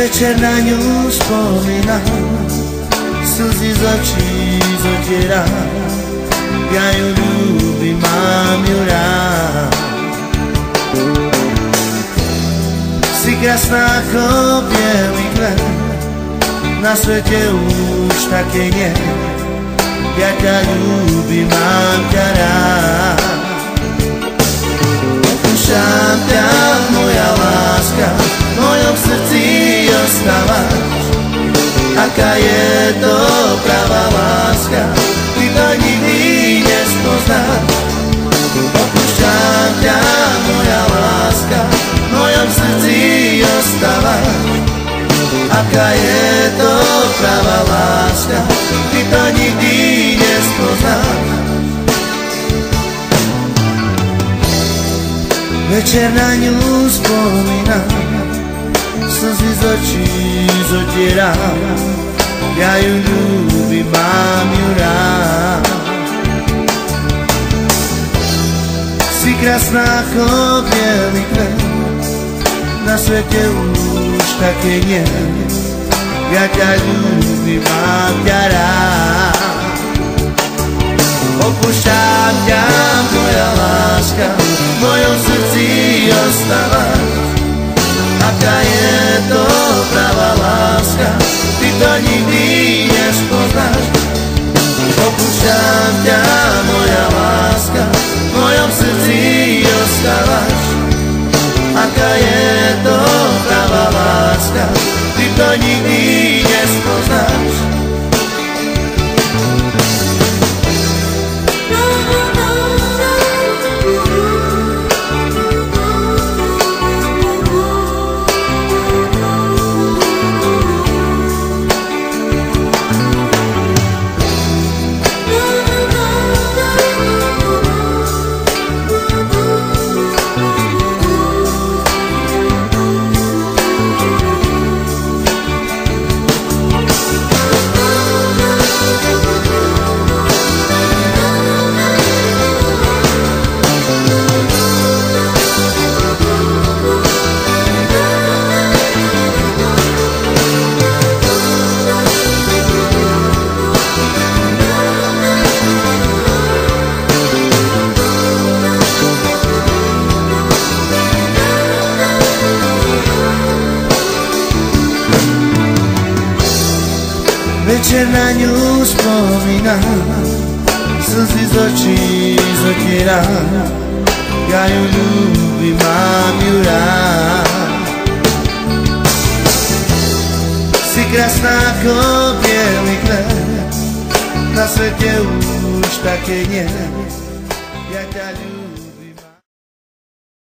Večer na ňu spomínam, slzy z očí zotieram. Ja ju ľúbim, mám ju rád. Si krásna ako bielý kvet, na svete už také nie. Ja ťa ľúbim, mám ťa rád. Opúšťam ťa, moja láska, v mojom srdci ostávaš. Aká je to pravá láska, ty to nikdy nespoznáš. Opúšťam ťa, moja láska, v mojom srdci ostávaš. Aká je to pravá láska, ty to nikdy nespoznáš. Večer na ňu spomínam, slzy z očí zotieram. Ja ju ľúbim, mám ju rád. Si krásna ako bielý kvet, na svete už také nie. Ja ťa ľúbim, mám ťa rád. Opúšťam ťa, moja láska, v mojom srdci ostávaš. Aká je to pravá láska, ty to nikdy nespoznáš. Opúšťam ťa, moja láska, v mojom srdci ostávaš. Aká je to pravá láska, ty to nikdy nespoznáš. Večer na ňu spomínam, slzy z očí zotieram. Ja ju ľúbim, mám ju rád. Si krásna ako bielý kvet, na svete už také nie. Ja ťa ľúbim.